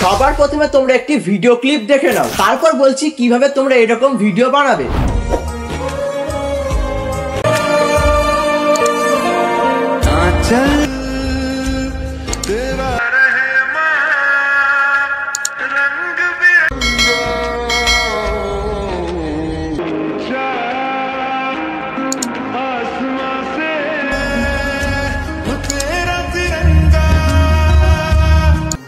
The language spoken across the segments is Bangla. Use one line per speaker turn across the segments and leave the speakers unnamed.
সবার প্রথমে তোমরা একটি ভিডিও ক্লিপ দেখে নাও, তারপর বলছি কিভাবে তোমরা এরকম ভিডিও বানাবে।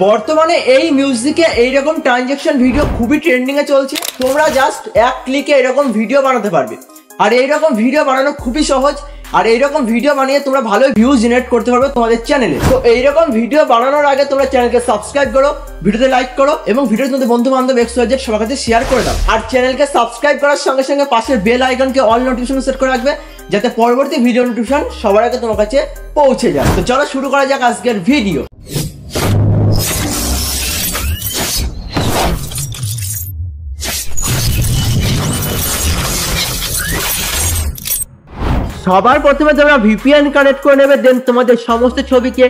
বর্তমানে এই মিউজিকে এইরকম ট্রানজাকশন ভিডিও খুবই ট্রেন্ডিং এ চলছে। তোমরা জাস্ট এক ক্লিকে এরকম ভিডিও বানাতে পারবে, আর এইরকম ভিডিও বানানো খুবই সহজ। আর এইরকম ভিডিও বানিয়ে তোমরা ভালো ভিউজ জেনারেট করতে পারবে তোমাদের চ্যানেলে। তো এইরকম ভিডিও বানানোর আগে তোমরা চ্যানেলকে সাবস্ক্রাইব করো, ভিডিওতে লাইক করো এবং ভিডিওর মধ্যে বন্ধু বান্ধব XYZ সবার কাছে শেয়ার করে দাও। আর চ্যানেলকে সাবস্ক্রাইব করার সঙ্গে সঙ্গে পাশের বেল আইকনকে অল নোটিফিকেশন সেট করে রাখবে, যাতে পরবর্তী ভিডিও নোটিফিকেশন সবার আগে তোমার কাছে পৌঁছে যায়। তো চলো শুরু করা যাক আজকের ভিডিও। সবার প্রথমে তোমরা VPN কানেক্ট করে নেবে, দেন তোমাদের সমস্ত ছবিকে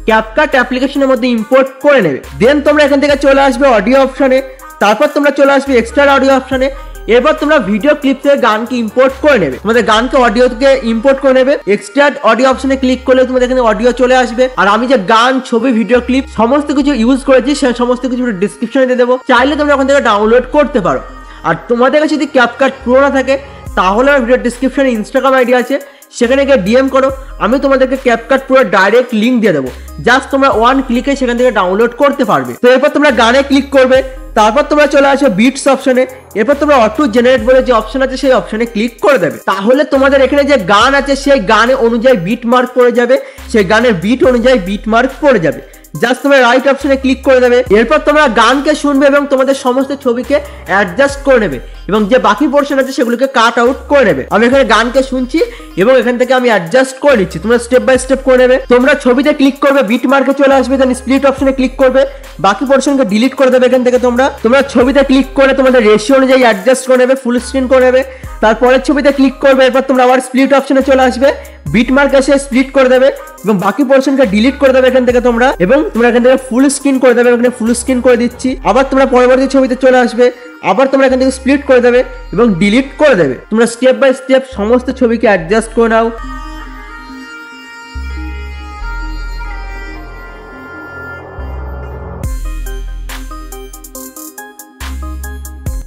ক্যাপকাট অ্যাপ্লিকেশনের মধ্যে ইম্পোর্ট করে নেবে। দেন তোমরা এখান থেকে চলে আসবে অডিও অপশনে, তারপর তোমরা চলে আসবে এক্সট্রা অডিও অপশনে। এরপর তোমরা ভিডিও ক্লিপ থেকে গানকে ইম্পোর্ট করে নেবে, তোমাদের গানকে অডিও থেকে ইম্পোর্ট করে নেবে। এক্সট্রা অডিও অপশনে ক্লিক করলে তোমাদের এখানে অডিও চলে আসবে। আর আমি যে গান, ছবি, ভিডিও ক্লিপ সমস্ত কিছু ইউজ করেছি সেই সমস্ত কিছু ডিসক্রিপশনে দিয়ে দেবো, চাইলে তোমরা ওখান থেকে ডাউনলোড করতে পারো। আর তোমাদের কাছে যদি ক্যাপকাট প্রো না থাকে তাহলে আমার ভিডিও ডিসক্রিপশনে ইনস্টাগ্রাম আইডি আছে, সেখানে গিয়ে DM করো, আমি তোমাদেরকে ক্যাপকাট পুরো ডাইরেক্ট লিঙ্ক দিয়ে দেবো। জাস্ট তোমরা ওয়ান ক্লিকে সেখান থেকে ডাউনলোড করতে পারবে। তো এরপর তোমরা গানে ক্লিক করবে, তারপর তোমরা চলে আসবে বিটস অপশনে। এরপর তোমরা অটো জেনারেট বলে যে অপশন আছে সেই অপশনে ক্লিক করে দেবে। তাহলে তোমাদের এখানে যে গান আছে সেই গানে অনুযায়ী বিট মার্ক পড়ে যাবে, সেই গানের বিট অনুযায়ী বিট মার্ক পড়ে যাবে। জাস্ট তোমরা রাইট অপশনে ক্লিক করে দেবে। এরপর তোমরা গানকে শুনবে এবং তোমাদের সমস্ত ছবিকে অ্যাডজাস্ট করে নেবে এবং যে বাকি পোর্শন আছে সেগুলোকে কাট আউট করে নেবে। আমি এখানে গানকে শুনছি এবং এখান থেকে আমি অ্যাডজাস্ট করে নিচ্ছি, তোমরা স্টেপ বাই স্টেপ করে নেবে। তোমরা ছবিতে ক্লিক করবে, বিট মার্কে চলে আসবে, দেন স্প্লিট অপশনে ক্লিক করবে, বাকি পোর্শনকে ডিলিট করে দেবে। এখান থেকে তোমরা ছবিতে ক্লিক করে তোমাদের রেশিও অনুযায়ী অ্যাডজাস্ট করে নেবে, ফুল স্ক্রিন করে নেবে। তারপরের ছবিতে ক্লিক করবে, এরপর তোমরা আবার স্প্লিট অপশনে চলে আসবে, বিট মার্ক এসে স্প্লিট করে দেবে এবং বাকি পোর্শনকে ডিলিট করে দেবে এখান থেকে তোমরা, এবং তোমরা এখান থেকে ফুল স্ক্রিন করে দেবে। এখানে ফুল স্ক্রিন করে দিচ্ছি। আবার তোমরা পরবর্তী ছবিতে চলে আসবে, আবার তোমরা এখান থেকে স্প্লিট করে দেবে এবং ডিলিট করে দেবে। তোমরা স্টেপ বাই স্টেপ সমস্ত ছবিকে অ্যাডজাস্ট করে নাও।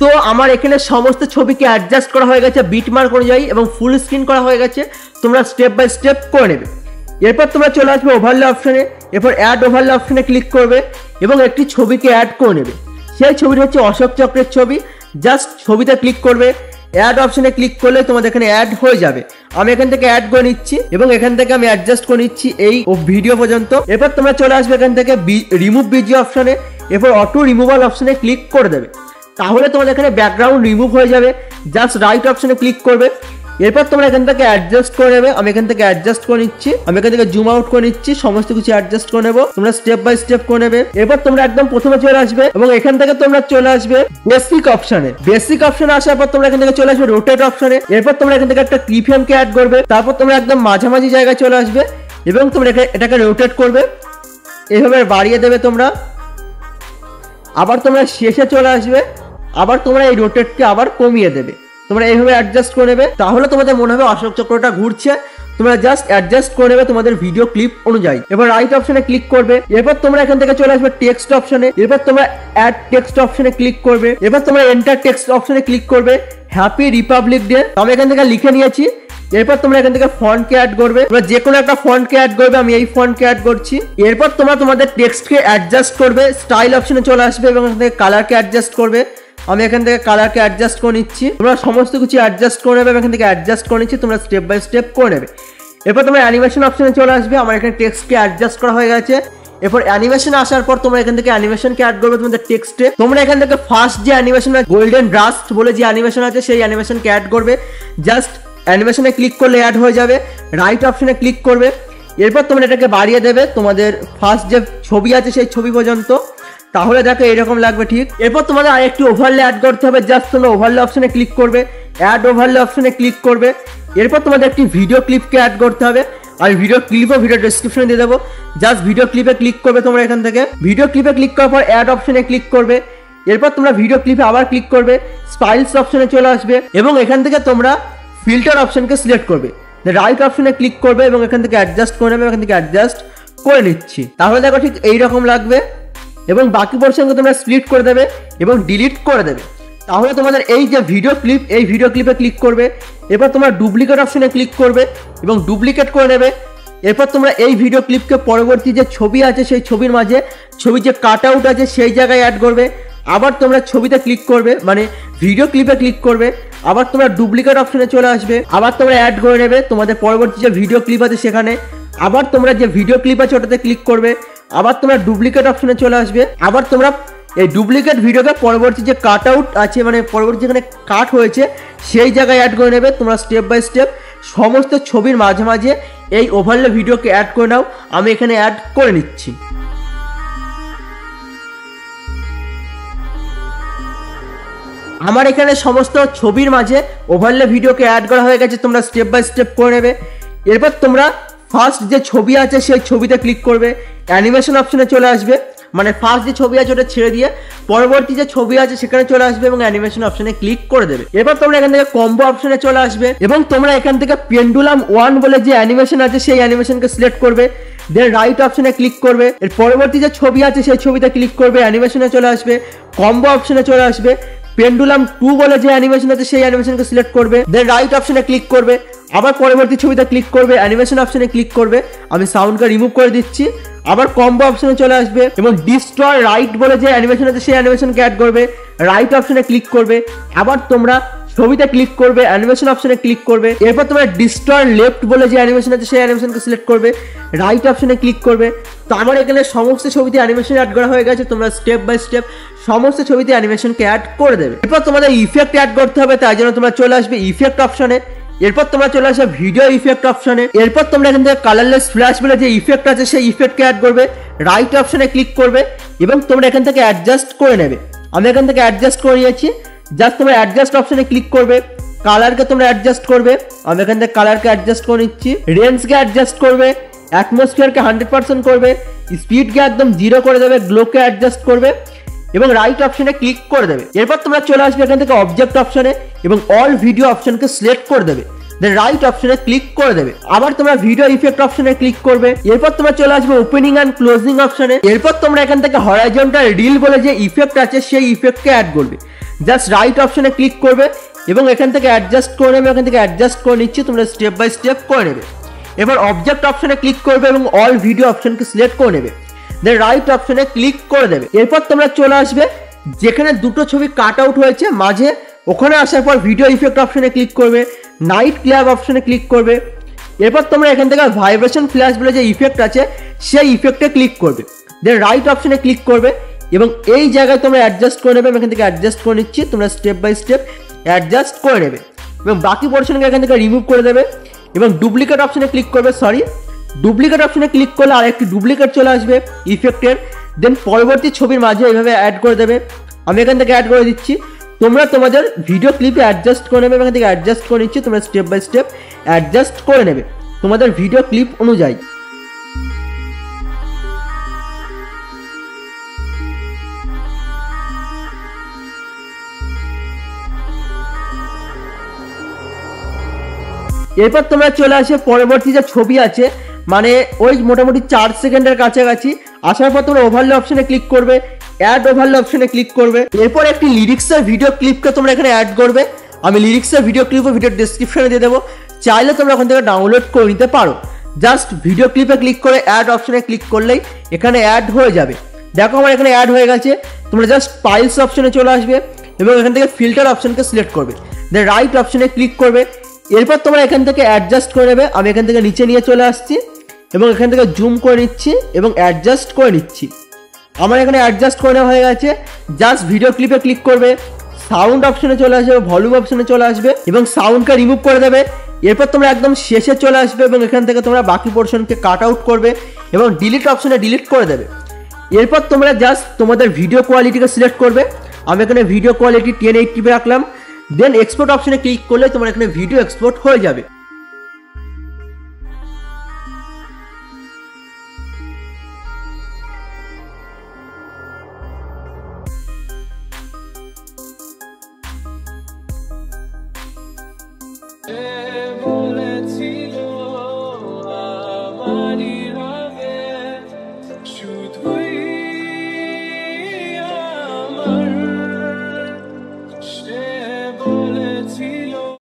তো আমার এখানে সমস্ত ছবিকে অ্যাডজাস্ট করা হয়ে গেছে বিট মার্ক অনুযায়ী এবং ফুল স্ক্রিন করা হয়ে গেছে। তোমরা স্টেপ বাই স্টেপ করে নেবে। এরপর তোমরা চলে আসবে ওভারলে অপশনে, এরপর অ্যাড ওভারলে অপশনে ক্লিক করবে এবং একটি ছবিকে অ্যাড করে নেবে। সেই ছবিটা হচ্ছে অশোক চক্রের ছবি। জাস্ট ছবিতে ক্লিক করবে, অ্যাড অপশনে ক্লিক করলে তোমাদের এখানে অ্যাড হয়ে যাবে। আমি এখান থেকে অ্যাড করে নিচ্ছি এবং এখান থেকে আমি অ্যাডজাস্ট করে নিচ্ছি এই ভিডিও পর্যন্ত। এরপর তোমরা চলে আসবে এখান থেকে রিমুভ ভিডিও অপশনে, এরপর অটো রিমুভাল অপশনে ক্লিক করে দেবে। তাহলে তোমাদের এখানে ব্যাকগ্রাউন্ড রিমুভ হয়ে যাবে। জাস্ট রাইট অপশনে ক্লিক করবে, এরপর তোমরা এখান থেকে অ্যাডজাস্ট করে নেবে। আমি এখান থেকে অ্যাডজাস্ট করে নিচ্ছি, আমি এখান থেকে জুম আউট করে নিচ্ছি, সমস্ত কিছু অ্যাডজাস্ট করে নেবো। তোমরা স্টেপ বাই স্টেপ করে নেবে। এরপর তোমরা একদম প্রথমে চলে আসবে এবং এখান থেকে তোমরা চলে আসবে বেসিক অপশনে। বেসিক অপশনে আসার পর তোমরা এখান থেকে চলে আসবে রোটেট অপশনে। এরপর তোমরা এখান থেকে একটা কিফ্রেম কে অ্যাড করবে, তারপর তোমরা একদম মাঝামাঝি জায়গায় চলে আসবে এবং তোমরা এটাকে রোটেট করবে, এইভাবে বাড়িয়ে দেবে তোমরা। আবার তোমরা শেষে চলে আসবে, আবার তোমরা এই রোটেটকে আবার কমিয়ে দেবে। তোমরা এইভাবে অ্যাডজাস্ট করে নেবে। তাহলে তোমাদের মনে হবে অশোক চক্রটা ঘুরছে। তোমরা জাস্ট অ্যাডজাস্ট করে নেবে তোমাদের ভিডিও ক্লিপ অনুযায়ী। এবার রাইট অপশনে ক্লিক করবে, এরপর তোমরা এখান থেকে চলে আসবে টেক্সট অপশনে, এরপর তোমরা অ্যাড টেক্সট অপশনে ক্লিক করবে, এরপর তোমরা এন্টার টেক্সট অপশনে ক্লিক করবে। হ্যাপি রিপাবলিক ডে আমি এখান থেকে লিখে নিয়েছি। এরপর তোমরা এখান থেকে ফন্টকে অ্যাড করবে, তোমরা যে কোনো একটা ফন্টকে অ্যাড করবে, আমি এই ফন্টকে অ্যাড করছি। এরপর তোমরা তোমাদের টেক্সটকে অ্যাডজাস্ট করবে, স্টাইল অপশনে চলে আসবে এবং এখান থেকে কালারকে অ্যাডজাস্ট করবে। আমি এখান থেকে কালারকে অ্যাডজাস্ট করে নিচ্ছি, তোমরা সমস্ত কিছু অ্যাডজাস্ট করে নেবে। এখান থেকে অ্যাডজাস্ট করে নিচ্ছি, তোমরা স্টেপ বাই স্টেপ করে নেবে। এরপর তোমরা অ্যানিমেশন অপশনে চলে আসবে, আমার এখানে টেক্সটকে অ্যাডজাস্ট করা হয়ে গেছে। এরপর অ্যানিমেশন আসার পর তোমরা এখান থেকে অ্যানিমেশনকে অ্যাড করবে তোমাদের টেক্সটে। তোমরা এখান থেকে ফার্স্ট যে অ্যানিমেশন গোল্ডেন ব্রাস্ট বলে যে অ্যানিমেশন আছে সেই অ্যানিমেশনকে অ্যাড করবে। জাস্ট অ্যানিমেশনে ক্লিক করলে অ্যাড হয়ে যাবে, রাইট অপশনে ক্লিক করবে। এরপর তোমরা এটাকে বাড়িয়ে দেবে তোমাদের ফার্স্ট যে ছবি আছে সেই ছবি পর্যন্ত। তাহলে দেখো এরকম লাগবে ঠিক। এরপর তোমাদের আরেকটি ওভারলে অ্যাড করতে হবে। জাস্ট তোমরা ওভারলে অপশনে ক্লিক করবে, অ্যাড ওভারলে অপশনে ক্লিক করবে। এরপর তোমাদের একটি ভিডিও ক্লিপকে অ্যাড করতে হবে। আমি ভিডিও ক্লিপ ও ভিডিও ডেসক্রিপশনে দিয়ে দেবো। জাস্ট ভিডিও ক্লিপে ক্লিক করবে তোমরা এখান থেকে। ভিডিও ক্লিপে ক্লিক করার পর অ্যাড অপশনে ক্লিক করবে। এরপর তোমরা ভিডিও ক্লিপে আবার ক্লিক করবে, স্পাইলস অপশনে চলে আসবে এবং এখান থেকে তোমরা ফিল্টার অপশনকে সিলেক্ট করবে। রাইট অপশনে ক্লিক করবে এবং এখান থেকে অ্যাডজাস্ট করে নেবে। এখান থেকে অ্যাডজাস্ট করে নিচ্ছি, তাহলে দেখো ঠিক এইরকম লাগবে এবং বাকি পোর্শনকে তোমরা স্প্লিট করে দেবে এবং ডিলিট করে দেবে। তাহলে তোমাদের এই যে ভিডিও ক্লিপ, এই ভিডিও ক্লিপে ক্লিক করবে। এরপর তোমরা ডুপ্লিকেট অপশনে ক্লিক করবে এবং ডুপ্লিকেট করে নেবে। এরপর তোমরা এই ভিডিও ক্লিপকে পরবর্তী যে ছবি আছে সেই ছবির মাঝে ছবির যে কাট আউট আছে সেই জায়গায় অ্যাড করবে। আবার তোমরা ছবিতে ক্লিক করবে, মানে ভিডিও ক্লিপে ক্লিক করবে। আবার তোমরা ডুপ্লিকেট অপশনে চলে আসবে, আবার তোমরা অ্যাড করে নেবে তোমাদের পরবর্তী যে ভিডিও ক্লিপ আছে সেখানে। আবার তোমরা যে ভিডিও ক্লিপ আছে ওটাতে ক্লিক করবে। আবার তোমরা ডুপ্লিকেট অপশনে চলে আসবে। আবার তোমরা এই ডুপ্লিকেট ভিডিওকে পরবর্তী যে কাট আউট আছে, মানে পরবর্তী যেখানে কাট হয়েছে সেই জায়গায় অ্যাড করে নেবে। তোমরা স্টেপ বাই স্টেপ সমস্ত ছবির মাঝে মাঝে এই ওভারলে ভিডিওকে অ্যাড করে নাও। আমি এখানে অ্যাড করে নিচ্ছি। আমার এখানে সমস্ত ছবির মাঝে ওভারলে ভিডিওকে অ্যাড করা হয়ে গেছে। তোমরা স্টেপ বাই স্টেপ করে নেবে। এরপর তোমরা ফার্স্ট যে ছবি আছে সেই ছবিতে ক্লিক করবে, অ্যানিমেশন অপশনে চলে আসবে, মানে ফার্স্ট যে ছবি আছে ওটা ছেড়ে দিয়ে পরবর্তী যে ছবি আছে সেখানে চলে আসবে এবং অ্যানিমেশন অপশনে ক্লিক করে দেবে। এরপর তোমরা এখান থেকে কম্বো অপশনে চলে আসবে এবং তোমরা এখান থেকে পেন্ডুলাম 1 বলে যে অ্যানিমেশন আছে সেই অ্যানিমেশনকে সিলেক্ট করবে। দেন রাইট অপশনে ক্লিক করবে। এর পরবর্তী যে ছবি আছে সেই ছবিতে ক্লিক করবে, অ্যানিমেশনে চলে আসবে, কম্বো অপশনে চলে আসবে। পেন্ডুলাম 2 বলে যে অ্যানিমেশন আছে সেই অ্যানিমেশনকে সিলেক্ট করবে। দেন রাইট অপশনে ক্লিক করবে, আবার পরবর্তী ছবিতে ক্লিক করবে, অ্যানিমেশন অপশনে ক্লিক করবে। আমি সাউন্ডকে রিমুভ করে দিচ্ছি। আবার কম্বো অপশনে চলে আসবে এবং ডিস্ট্রয় রাইট বলে যে অ্যানিমেশন আছে সেই অ্যানিমেশনকে অ্যাড করবে। রাইট অপশনে ক্লিক করবে, আবার তোমরা ছবিতে ক্লিক করবে, অ্যানিমেশন অপশনে ক্লিক করবে। এরপর তোমরা ডিস্ট্রয় লেফট বলে যে অ্যানিমেশন আছে সেই অ্যানিমেশনকে সিলেক্ট করবে, রাইট অপশনে ক্লিক করবে। তো আমার এখানে সমস্ত ছবিতে অ্যানিমেশন অ্যাড করা হয়ে গেছে। তোমরা স্টেপ বাই স্টেপ সমস্ত ছবিতে অ্যানিমেশনকে অ্যাড করে দেবে। এরপর তোমাদের ইফেক্ট অ্যাড করতে হবে, তাই জন্য তোমরা চলে আসবে ইফেক্ট অপশনে। এরপর তোমরা চলে আসবে ভিডিও ইফেক্ট অপশনে। এরপর তোমরা এখান থেকে কালারলেস ফ্ল্যাশ বলে যে ইফেক্ট আছে সেই ইফেক্টকে অ্যাড করবে, রাইট অপশনে ক্লিক করবে এবং তোমরা এখান থেকে অ্যাডজাস্ট করে নেবে। আমি এখান থেকে অ্যাডজাস্ট করে নিয়েছি। জাস্ট তোমরা অ্যাডজাস্ট অপশনে ক্লিক করবে, কালারকে তোমরা অ্যাডজাস্ট করবে। আমি এখান থেকে কালারকে অ্যাডজাস্ট করে নিচ্ছি। রেঞ্জকে অ্যাডজাস্ট করবে, অ্যাটমসফিয়ারকে 100% করবে, স্পিডকে একদম 0 করে দেবে, গ্লোকে অ্যাডজাস্ট করবে এবং রাইট অপশনে ক্লিক করে দেবে। এরপর তোমরা চলে আসবে এখান থেকে অবজেক্ট অপশনে এবং অল ভিডিও অপশনকে সিলেক্ট করে দেবে। দেন রাইট অপশনে ক্লিক করে দেবে। আবার তোমরা ভিডিও ইফেক্ট অপশনে ক্লিক করবে। এরপর তোমরা চলে আসবে ওপেনিং এন্ড ক্লোজিং অপশনে। এরপর তোমরা এখান থেকে হরাইজন্টাল রিল বলে যে ইফেক্ট আছে সেই ইফেক্টকে অ্যাড করবে। জাস্ট রাইট অপশনে ক্লিক করবে এবং এখান থেকে অ্যাডজাস্ট করে নেবে। এখান থেকে অ্যাডজাস্ট করে নিচ্ছি, তোমরা স্টেপ বাই স্টেপ করে নেবে। এবার অবজেক্ট অপশনে ক্লিক করবে এবং অল ভিডিও অপশনকে সিলেক্ট করে নেবে। দেন রাইট অপশনে ক্লিক করে দেবে। এরপর তোমরা চলে আসবে যেখানে দুটো ছবি কাট আউট হয়েছে মাঝে, ওখানে আসার পর ভিডিও ইফেক্ট অপশনে ক্লিক করবে, নাইট ক্ল্যাব অপশনে ক্লিক করবে। এরপর তোমরা এখান থেকে ভাইব্রেশন ফ্ল্যাশ বলে যে ইফেক্ট আছে সেই ইফেক্টে ক্লিক করবে। দেন রাইট অপশনে ক্লিক করবে এবং এই জায়গায় তোমরা অ্যাডজাস্ট করে নেবে। এখান থেকে অ্যাডজাস্ট করে নিচ্ছি, তোমরা স্টেপ বাই স্টেপ অ্যাডজাস্ট করে নেবে এবং বাকি পোর্শনকে এখান থেকে রিমুভ করে দেবে এবং ডুপ্লিকেট অপশনে ক্লিক করবে। ডুপ্লিকেট অপশনে ক্লিক করলে আর একটি ডুপ্লিকেট চলে আসবে ইফেক্টের। দেন পরবর্তী ছবির মাঝে এইভাবে অ্যাড করে দেবে। আমি এখান থেকে অ্যাড করে দিচ্ছি। তোমরা তোমাদের ভিডিও ক্লিপে অ্যাডজাস্ট করে নেবে। এখান থেকে অ্যাডজাস্ট করে নিচ্ছি, তোমরা স্টেপ বাই স্টেপ অ্যাডজাস্ট করে নেবে তোমাদের ভিডিও ক্লিপ অনুযায়ী। এরপর তোমরা চলে আসে পরবর্তী যে ছবি আছে, মানে ওই মোটামুটি 4 সেকেন্ডের কাছাকাছি আসার পর তোমরা ওভারলে অপশনে ক্লিক করবে, অ্যাড ওভারলে অপশনে ক্লিক করবে। এরপর একটি লিরিক্সের ভিডিও ক্লিপকে তোমরা এখানে অ্যাড করবে। আমি লিরিক্সের ভিডিও ক্লিপ ভিডিও ডেসক্রিপশনে দিয়ে দেবো, চাইলে তোমরা ওখান থেকে ডাউনলোড করে নিতে পারো। জাস্ট ভিডিও ক্লিপে ক্লিক করে অ্যাড অপশনে ক্লিক করলেই এখানে অ্যাড হয়ে যাবে। দেখো আমার এখানে অ্যাড হয়ে গেছে। তোমরা জাস্ট ফাইলস অপশনে চলে আসবে এবং এখান থেকে ফিল্টার অপশনকে সিলেক্ট করবে। দেন রাইট অপশনে ক্লিক করবে। এরপর তোমরা এখান থেকে অ্যাডজাস্ট করে নেবে। আমি এখান থেকে নিচে নিয়ে চলে আসছি এবং এখান থেকে জুম করে নিচ্ছি এবং অ্যাডজাস্ট করে নিচ্ছি। আমার এখানে অ্যাডজাস্ট করে নেওয়া হয়ে গেছে। জাস্ট ভিডিও ক্লিপে ক্লিক করবে, সাউন্ড অপশনে চলে আসবে, ভলিউম অপশনে চলে আসবে এবং সাউন্ডকে রিমুভ করে দেবে। এরপর তোমরা একদম শেষে চলে আসবে এবং এখান থেকে তোমরা বাকি পোর্শনকে কাট আউট করবে এবং ডিলিট অপশনে ডিলিট করে দেবে। এরপর তোমরা জাস্ট তোমাদের ভিডিও কোয়ালিটিকে সিলেক্ট করবে। আমি এখানে ভিডিও কোয়ালিটি 1080p রাখলাম। দেন এক্সপোর্ট অপশনে ক্লিক করলে তোমার এখানে ভিডিও এক্সপোর্ট হয়ে যাবে।
বলেছিল আমারই